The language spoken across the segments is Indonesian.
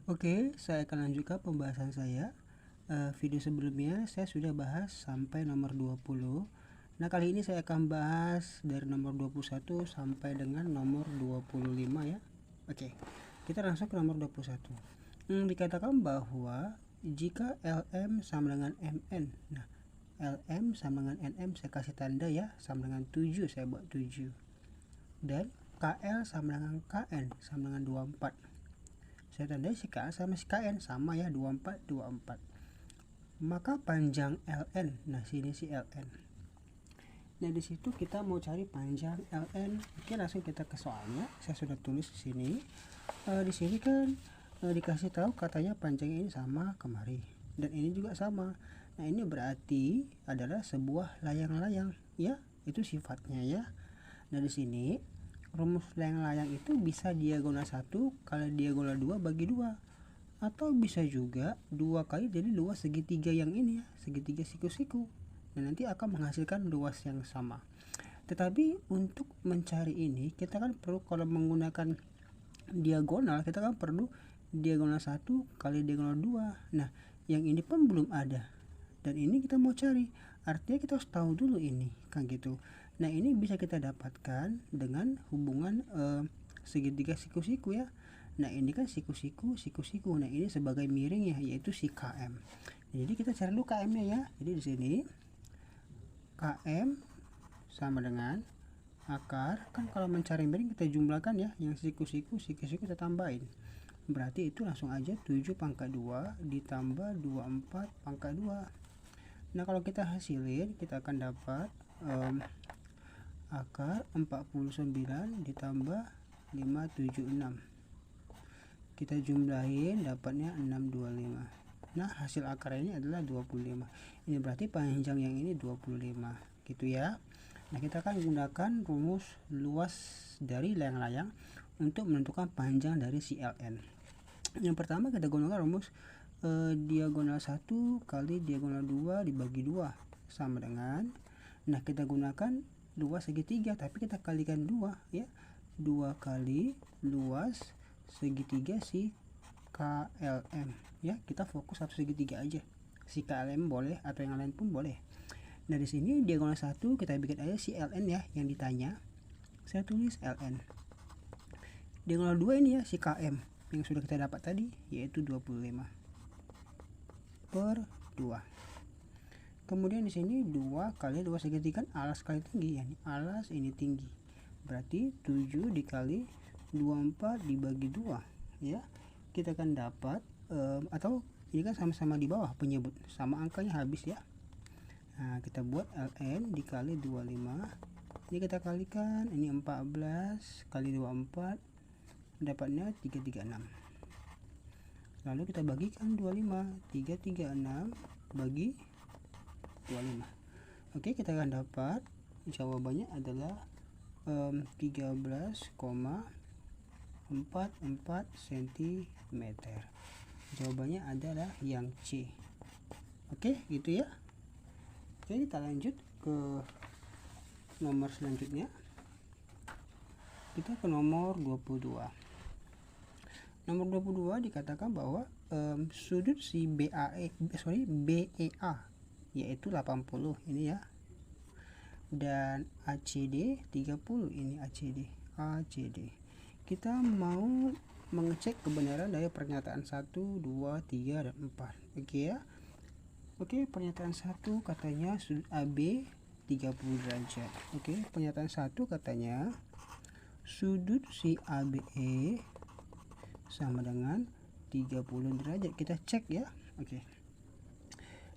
Oke, saya akan lanjutkan pembahasan saya. Video sebelumnya saya sudah bahas sampai nomor 20. Nah, kali ini saya akan bahas dari nomor 21 sampai dengan nomor 25 ya. Oke, kita langsung ke nomor 21. Dikatakan bahwa jika LM sama dengan MN. Nah, LM sama dengan NM saya kasih tanda ya, sama dengan 7, saya buat 7. Dan KL sama dengan KN sama dengan 24. Saya tandai si KL sama si KN sama ya, 24 24. Maka panjang LN. Nah, sini si LN. Nah, di situ kita mau cari panjang LN. Oke, langsung kita ke soalnya. Saya sudah tulis di sini. Di sini kan dikasih tahu katanya panjangnya ini sama kemari dan ini juga sama. Nah, ini berarti adalah sebuah layang-layang ya, itu sifatnya ya. Nah, di sini rumus layang-layang itu bisa diagonal 1 kali diagonal 2 bagi 2, atau bisa juga 2 kali dari luas segitiga yang ini ya, segitiga siku-siku. Dan nanti akan menghasilkan luas yang sama. Tetapi untuk mencari ini kita kan perlu, kalau menggunakan diagonal kita kan perlu diagonal 1 kali diagonal 2. Nah, yang ini pun belum ada. Dan ini kita mau cari, artinya kita harus tahu dulu ini kan gitu. Nah, ini bisa kita dapatkan dengan hubungan segitiga siku-siku ya. Nah, ini kan siku-siku. Nah, ini sebagai miring ya, yaitu si KM. Jadi kita cari dulu KM-nya ya. Jadi di sini KM sama dengan akar, kan kalau mencari miring kita jumlahkan ya, yang siku-siku kita tambahin. Berarti itu langsung aja 7 pangkat 2 ditambah 24 pangkat 2. Nah, kalau kita hasilin kita akan dapat akar 49 ditambah 576. Kita jumlahin dapatnya 625. Nah, hasil akar ini adalah 25. Ini berarti panjang yang ini 25 gitu ya. Nah, kita akan gunakan rumus luas dari layang-layang untuk menentukan panjang dari si LN. Yang pertama kita gunakan rumus diagonal 1 kali diagonal 2 dibagi 2 sama dengan, nah kita gunakan luas segitiga tapi kita kalikan 2 ya, 2 kali luas segitiga si KLM ya. Kita fokus satu segitiga aja, si KLM boleh atau yang lain pun boleh. Nah, di sini diagonal 1 kita bikin aja si LN ya yang ditanya. Saya tulis LN. Diagonal 2 ini ya si KM yang sudah kita dapat tadi, yaitu 25 per 2. Kemudian di sini 2 kali 2 segitiga kan alas kali tinggi ya, alas ini tinggi. Berarti 7 dikali 24 dibagi 2 ya. Kita akan dapat atau ini kan sama-sama di bawah penyebut, sama angkanya habis ya. Nah, kita buat LN dikali 25. Ini kita kalikan, ini 14 kali 24 dapatnya 336. Lalu kita bagikan 25, 336 bagi 25. Oke, kita akan dapat jawabannya adalah 13,44 cm. Jawabannya adalah yang C. Oke, gitu ya. Oke, kita lanjut ke nomor selanjutnya. Kita ke nomor 22. Nomor 22 dikatakan bahwa sudut si BEA yaitu 80 ini ya, dan ACD 30 ini ACD. Kita mau mengecek kebenaran dari pernyataan 1, 2, 3 dan 4. Oke ya. Oke, pernyataan 1 katanya sudut AB 30 derajat. Oke, pernyataan 1 katanya sudut si ABE sama dengan 30 derajat. Kita cek ya. Oke.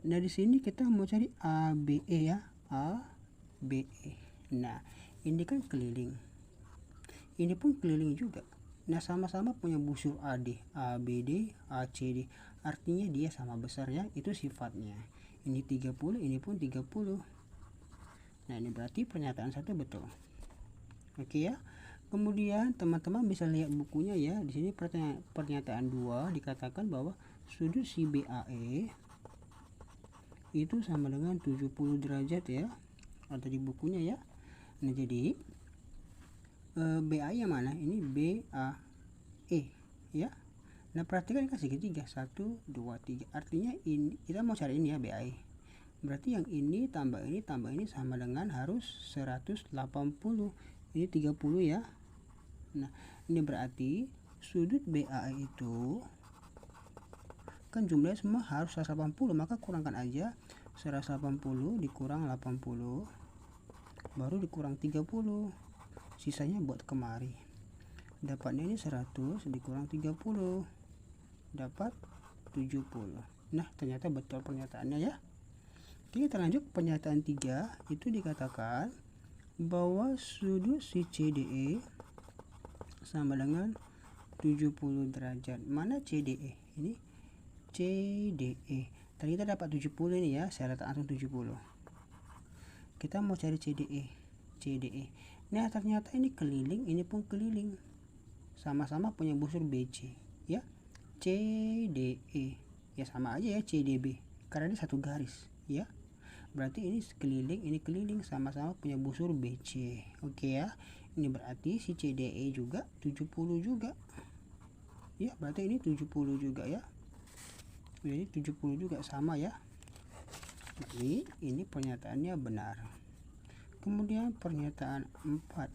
Nah, di sini kita mau cari ABE ya, ABE. Nah, ini kan keliling. Ini pun keliling juga. Nah, sama-sama punya busur AD, ABD, ACD. Artinya dia sama besar ya, itu sifatnya. Ini 30, ini pun 30. Nah, ini berarti pernyataan 1 betul. Oke ya. Kemudian teman-teman bisa lihat bukunya ya. Di sini pernyataan 2 dikatakan bahwa sudut si BAE itu sama dengan 70 derajat ya. Ada di bukunya ya. Nah, jadi BAE yang mana? Ini BAE ya. Nah perhatikan kan segitiga 1 2 3, artinya ini kita mau cari ini ya BAE, berarti yang ini tambah ini sama dengan harus 180, ini 30 ya. Nah ini berarti sudut BAE itu kan jumlahnya semua harus 180, maka kurangkan aja 180 dikurang 80 baru dikurang 30, sisanya buat kemari. Dapatnya ini 100 dikurang 30 dapat 70. Nah ternyata betul pernyataannya ya. Oke, kita lanjut pernyataan 3. Itu dikatakan bahwa sudut si CDE sama dengan 70 derajat. Mana CDE? Ini CDE. Tadi kita dapat 70 ini ya, saya letak langsung 70. Kita mau cari CDE. Nah ternyata ini keliling, ini pun keliling, sama-sama punya busur BC ya. CDE ya sama aja ya CDB karena ini satu garis ya. Berarti ini keliling, sama-sama punya busur BC. Oke ya. Ini berarti si CDE juga 70 juga. Ya, berarti ini 70 juga ya. Ini 70 juga sama ya. Jadi ini pernyataannya benar. Kemudian pernyataan 4.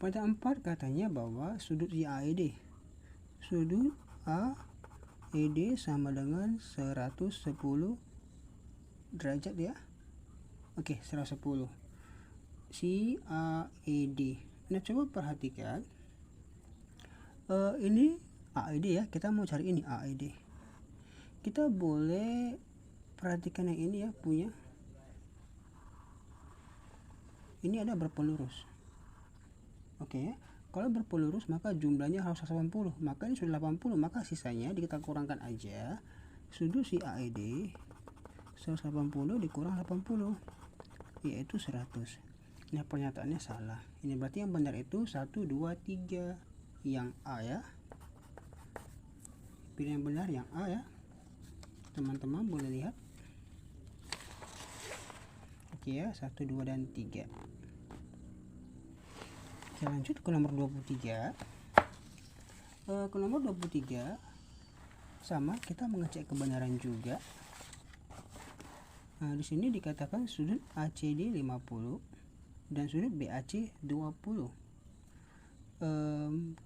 Pernyataan 4 katanya bahwa sudut si AED sama dengan 110 derajat ya. Oke, 110 si AED. Nah coba perhatikan, ini AED ya, kita mau cari ini AED. Kita boleh perhatikan yang ini ya, punya ini ada berapa lurus. Oke ya. Kalau berpelurus maka jumlahnya harus 180, maka ini sudah 80, maka sisanya kita kurangkan aja sudut si AED 180 dikurang 80 yaitu 100. Nah pernyataannya salah, ini berarti yang benar itu 1 2 3 yang A ya. Pilih yang benar yang A ya, teman-teman boleh lihat. Oke ya, 1 2 dan 3. Kita lanjut ke nomor 23. Ke nomor 23 sama kita mengecek kebenaran juga. Nah, di sini dikatakan sudut ACD 50 dan sudut BAC 20.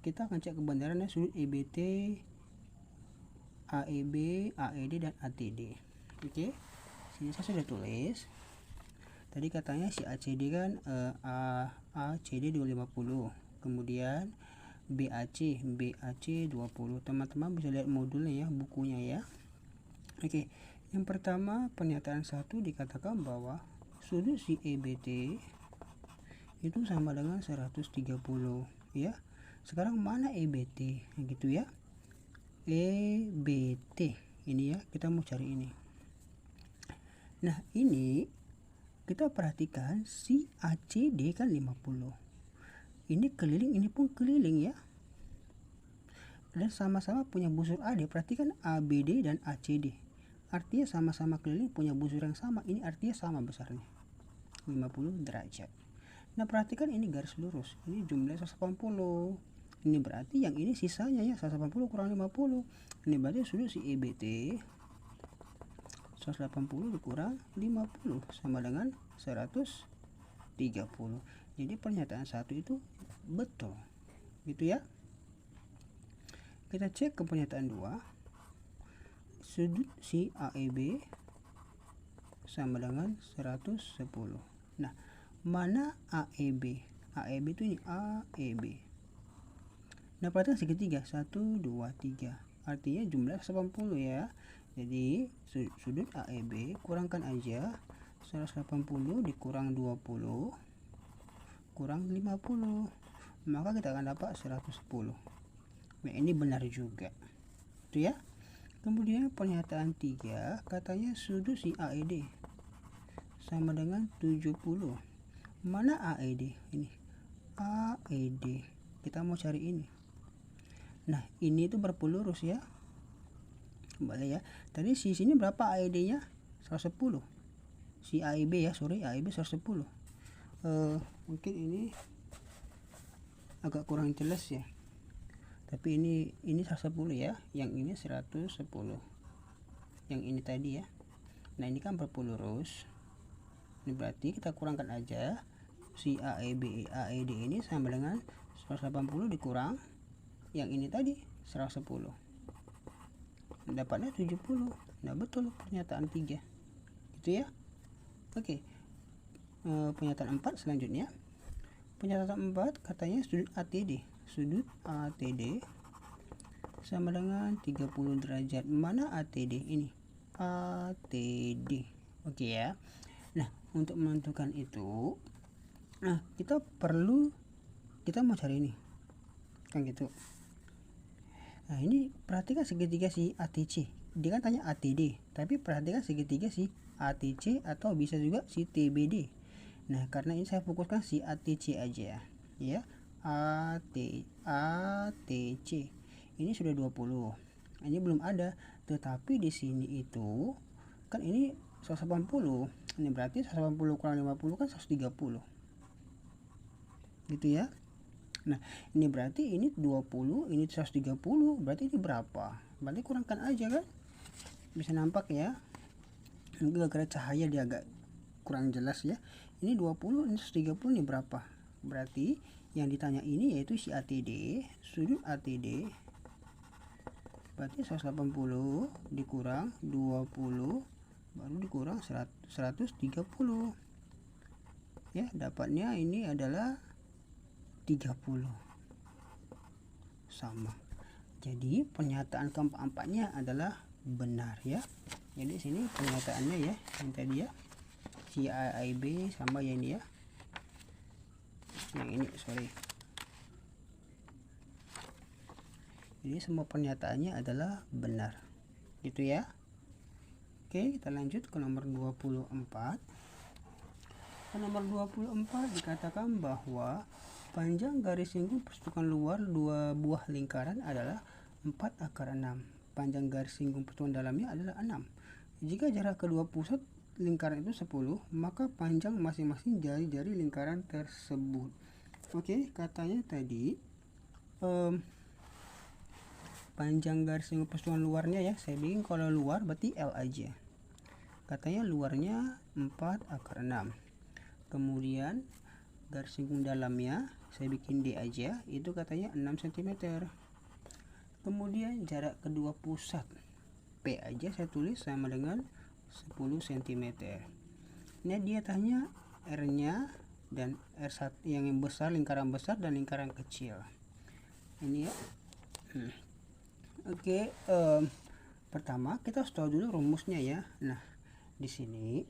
Kita akan cek kebenarannya sudut EBT, AEB, AED dan ATD. Oke. Sini saya sudah tulis. Tadi katanya si ACD kan ACD 250, kemudian BAC 20. Teman-teman bisa lihat modulnya ya, bukunya ya. Oke, yang pertama pernyataan 1 dikatakan bahwa sudut si EBT itu sama dengan 130 ya. Sekarang mana EBT gitu ya. EBT ini ya, kita mau cari ini. Nah ini kita perhatikan si ACD kan 50, ini keliling, ini pun keliling ya, dan sama-sama punya busur AD. Perhatikan ABD dan ACD, artinya sama-sama keliling, punya busur yang sama, ini artinya sama besarnya 50 derajat. Nah perhatikan ini garis lurus, ini jumlah 180, ini berarti yang ini sisanya ya 180 kurang 50, ini berarti sudut si EBT 180 dikurang 50 sama dengan 130. Jadi pernyataan 1 itu betul gitu ya. Kita cek ke pernyataan 2. Sudut si AEB sama dengan 110. Nah mana AEB? AEB itu ini AEB. Nah perhatikan segitiga 1 2 3, artinya jumlah 180 ya. Jadi sudut AEB kurangkan aja 180 dikurang 20 kurang 50, maka kita akan dapat 110. Nah ini benar juga itu ya. Kemudian pernyataan 3 katanya sudut si AED sama dengan 70. Mana AED? Ini AED, kita mau cari ini. Nah ini itu berpelurus ya, kembali ya. Tadi si sini berapa AED nya? 110. Si AEB ya, sorry, AEB 110. Mungkin ini agak kurang jelas ya. tapi ini 110 ya, yang ini 110, yang ini tadi ya. Nah ini kan berpelurus, ini berarti kita kurangkan aja si AEB AED ini sama dengan 180 dikurang yang ini tadi 110, dapatnya 70. Nah betul pernyataan 3 gitu ya. Oke, pernyataan 4 selanjutnya. Pernyataan 4 katanya sudut ATD sama dengan 30 derajat. Mana ATD ini? ATD. Oke ya. Nah, untuk menentukan itu, nah kita mau cari ini kan gitu. Nah ini perhatikan segitiga si ATC, dia kan tanya ATD, tapi perhatikan segitiga si ATC atau bisa juga si TBD. Nah karena ini saya fokuskan si ATC aja ya. ATC ini sudah 20, ini belum ada, tetapi di sini itu kan ini 180, ini berarti 180 kurang 50 kan 130 gitu ya. Nah ini berarti ini 20, ini 130, berarti ini berapa? Berarti kurangkan aja kan, bisa nampak ya. Ini gara-gara cahaya dia agak kurang jelas ya. Ini 20, ini 130, ini berapa? Berarti yang ditanya ini yaitu si ATD, sudut ATD berarti 180 dikurang 20 baru dikurang 130 ya, dapatnya ini adalah 30 sama. Jadi pernyataan keempatnya adalah benar ya. Jadi sini pernyataannya ya, yang tadi ya, si AIB sama yang ini ya, yang ini sorry. Jadi semua pernyataannya adalah benar gitu ya. Oke, kita lanjut ke nomor 24. Ke nomor 24 dikatakan bahwa panjang garis lingkup pertukaran luar dua buah lingkaran adalah 4/6. Panjang garis lingkup pertukaran dalamnya adalah 6. Jika jarak kedua pusat lingkaran itu 10, maka panjang masing-masing jari-jari lingkaran tersebut. Oke, katanya tadi panjang garis lingkup pertukaran luarnya ya, saya bikin kalau luar berarti L aja. Katanya luarnya 4/6. Kemudian garis lingkup dalamnya saya bikin D aja, itu katanya 6 cm. Kemudian jarak kedua pusat P aja saya tulis sama dengan 10 cm. Nah dia tanya R nya dan R1 yang besar, lingkaran besar dan lingkaran kecil ini ya. Oke, pertama kita harus tahu dulu rumusnya ya. Nah di sini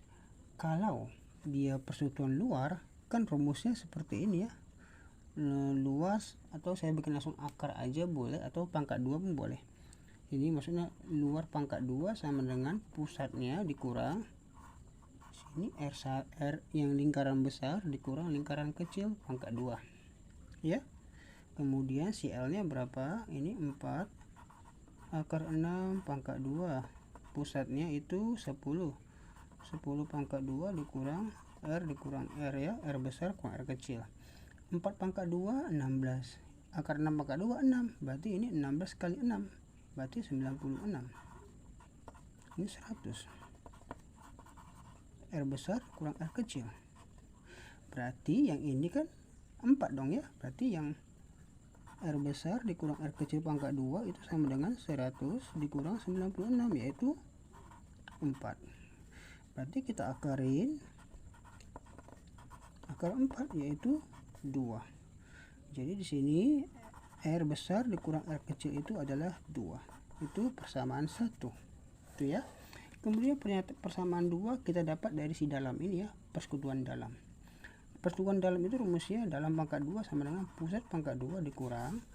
kalau dia persekutuan luar kan rumusnya seperti ini ya, luas, atau saya bikin langsung akar aja boleh, atau pangkat 2 pun boleh. Ini maksudnya luar pangkat 2 sama dengan pusatnya dikurang sini R yang lingkaran besar dikurang lingkaran kecil pangkat 2 ya. Kemudian si L nya berapa? Ini 4/6 pangkat 2, pusatnya itu 10 pangkat 2 dikurang R ya, R besar kurang R kecil. 4 pangkat 2 16, akar 6 pangkat 2 6, berarti ini 16 kali 6 berarti 96, ini 100. R besar kurang R kecil, berarti yang ini kan 4 dong ya, berarti yang R besar dikurang R kecil pangkat 2 itu sama dengan 100 dikurang 96 yaitu 4. Berarti kita akarin akar 4 yaitu 2. Jadi di sini R besar dikurang R kecil itu adalah 2. Itu persamaan 1. Itu ya. Kemudian persamaan 2 kita dapat dari si dalam ini ya, persekutuan dalam. Persekutuan dalam itu rumusnya dalam pangkat 2 sama dengan pusat pangkat 2 dikurang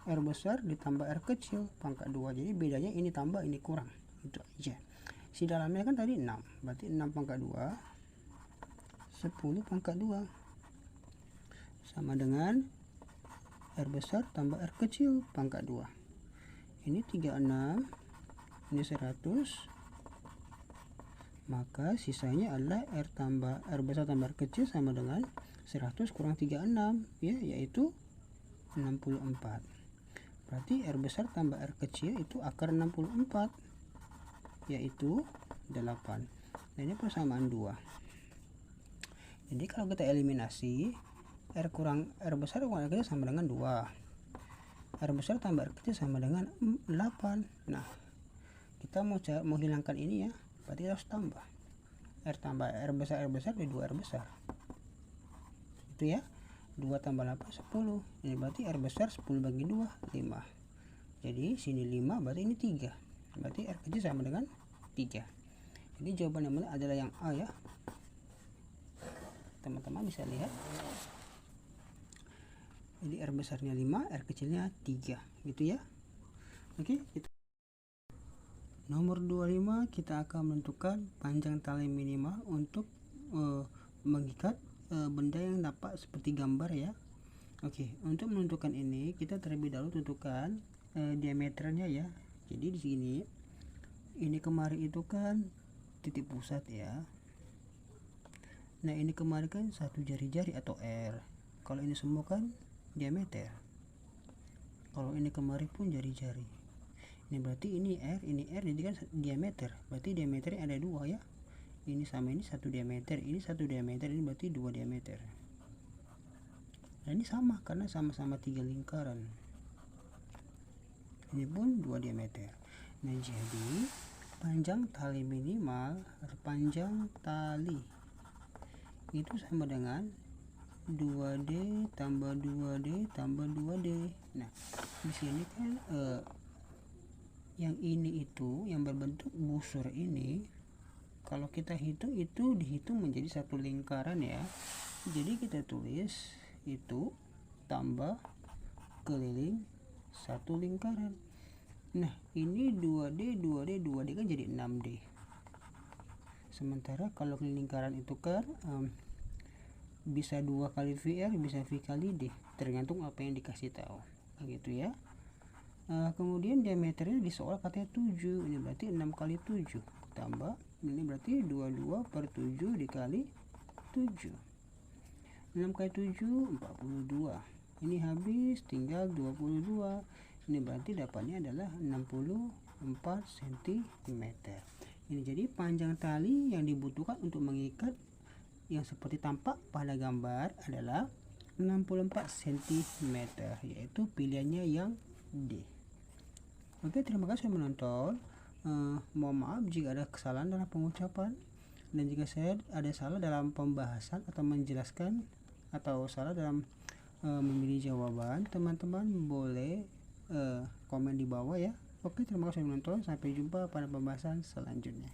R besar ditambah R kecil pangkat 2. Jadi bedanya ini tambah ini kurang, itu aja. Si dalamnya kan tadi 6, berarti 6 pangkat 2 10 pangkat 2 sama dengan R besar tambah R kecil pangkat 2. Ini 36, ini 100, maka sisanya adalah R besar tambah R kecil sama dengan 100 kurang 36 ya, yaitu 64. Berarti R besar tambah R kecil itu akar 64, yaitu 8. Nah, ini persamaan 2. Jadi kalau kita eliminasi, R kurang R besar kurang R kecil sama dengan 2. R besar tambah R kecil sama dengan 8. Nah, kita mau hilangkan ini ya, berarti harus tambah. R tambah R besar jadi 2R besar. Itu ya. 2 tambah 8 10. Ini berarti R besar 10 bagi 2 5. Jadi sini 5, berarti ini 3. Berarti R kecil sama dengan 3. Jadi jawaban yang benar adalah yang A ya. Teman-teman bisa lihat. Jadi R besarnya 5, R kecilnya 3, gitu ya. Oke, kita nomor 25 kita akan menentukan panjang tali minimal untuk mengikat benda yang dapat seperti gambar ya. Oke, untuk menentukan ini kita terlebih dahulu tentukan diameternya ya. Jadi di sini ini kemarin itu kan titik pusat ya. Nah, ini kemarin kan satu jari-jari atau R. Kalau ini semua kan diameter. Kalau ini kemarin pun jari-jari. Ini berarti ini R, jadi kan diameter. Berarti diameternya ada 2 ya. Ini sama ini 1 diameter, ini 1 diameter, ini berarti 2 diameter. Nah, ini sama karena sama-sama 3 lingkaran. Ini pun 2 diameter. Nah, jadi panjang tali minimal, panjang tali itu sama dengan 2D tambah 2D tambah 2D. Nah, di sini kan yang ini itu yang berbentuk busur ini, kalau kita hitung itu dihitung menjadi satu lingkaran ya. Jadi kita tulis itu tambah keliling satu lingkaran. Nah, ini 2D 2D 2D kan jadi 6D. Sementara kalau lingkaran itu kan bisa 2 kali VR, bisa V kali D, tergantung apa yang dikasih tahu. Begitu ya. Kemudian diameternya di soal katanya 7. Ini berarti 6 kali 7 tambah ini berarti 22 per 7 dikali 7. 6 kali 7 42. Ini habis tinggal 22. Ini berarti dapatnya adalah 64 cm. Ini jadi panjang tali yang dibutuhkan untuk mengikat yang seperti tampak pada gambar adalah 64 cm, yaitu pilihannya yang D. Oke, terima kasih sudah menonton. Mohon maaf jika ada kesalahan dalam pengucapan, dan jika saya ada salah dalam pembahasan atau menjelaskan atau salah dalam memilih jawaban, teman-teman boleh komen di bawah ya. Oke, terima kasih sudah menonton. Sampai jumpa pada pembahasan selanjutnya.